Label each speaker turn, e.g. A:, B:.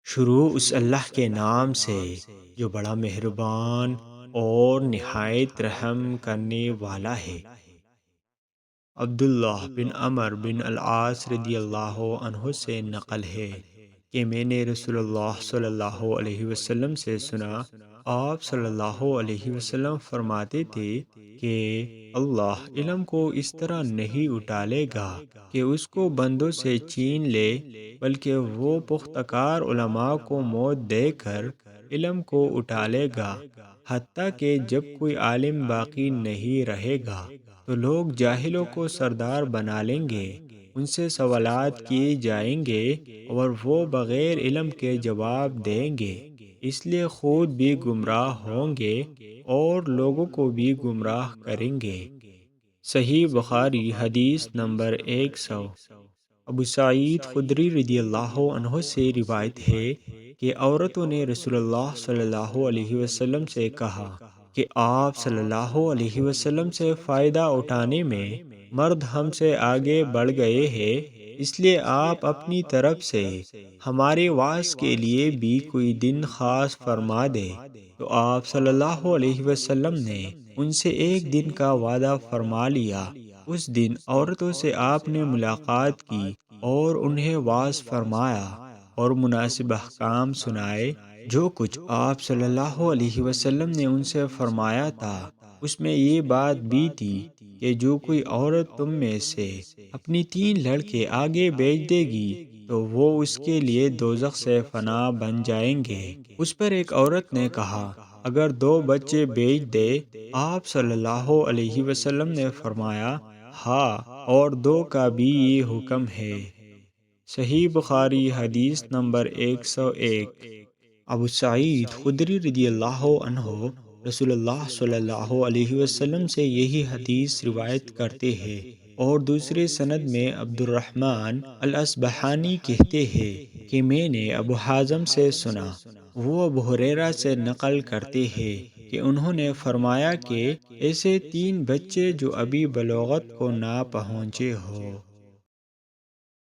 A: شروع اس اللہ کے نام سے جو بڑا مہربان اور نہایت رحم کرنے والا ہے۔ عبداللہ بن عمر بن العاص رضی اللہ عنہ سے نقل ہے کہ میں نے رسول اللہ صلی اللہ علیہ وسلم سے سنا، آپ صلی اللہ علیہ وسلم فرماتے تھے کہ اللہ علم کو اس طرح نہیں اٹھا لے گا کہ اس کو بندوں سے چھین لے، بلکہ وہ پختہ کار علماء کو موت دے کر علم کو اٹھا لے گا، حتیٰ کہ جب کوئی عالم باقی نہیں رہے گا تو لوگ جاہلوں کو سردار بنا لیں گے، ان سے سوالات کیے جائیں گے اور وہ بغیر علم کے جواب دیں گے، اس لیے خود بھی گمراہ ہوں گے اور لوگوں کو بھی گمراہ کریں گے۔ صحیح بخاری حدیث نمبر 100۔ ابو سعید خدری رضی اللہ عنہ سے روایت ہے کہ عورتوں نے رسول اللہ صلی اللہ علیہ وسلم سے کہا کہ آپ صلی اللہ علیہ وسلم سے فائدہ اٹھانے میں مرد ہم سے آگے بڑھ گئے ہیں، اس لیے آپ اپنی طرف سے ہمارے وعظ کے لیے بھی کوئی دن خاص فرما دیں۔ تو آپ صلی اللہ علیہ وسلم نے ان سے ایک دن کا وعدہ فرما لیا۔ اس دن عورتوں سے آپ نے ملاقات کی اور انہیں واعظ فرمایا اور مناسب احکام سنائے۔ جو کچھ آپ صلی اللہ علیہ وسلم نے ان سے فرمایا تھا، اس میں یہ بات بھی تھی کہ جو کوئی عورت تم میں سے اپنی 3 لڑکے آگے بھیج دے گی تو وہ اس کے لیے دوزخ سے فنا بن جائیں گے۔ اس پر ایک عورت نے کہا، اگر 2 بچے بھیج دے؟ آپ صلی اللہ علیہ وسلم نے فرمایا، ہاں، اور 2 کا بھی یہ حکم ہے۔ صحیح بخاری حدیث نمبر 101۔ ابو سعید خدری رضی اللہ عنہ رسول اللہ صلی اللہ علیہ وسلم سے یہی حدیث روایت کرتے ہیں، اور دوسرے سند میں عبد الرحمن الاصبہانی کہتے ہیں کہ میں نے ابو حازم سے سنا، وہ ابو ہریرہ سے نقل کرتے ہیں کہ انہوں نے فرمایا کہ ایسے 3 بچے جو ابھی بلوغت کو نہ پہنچے ہو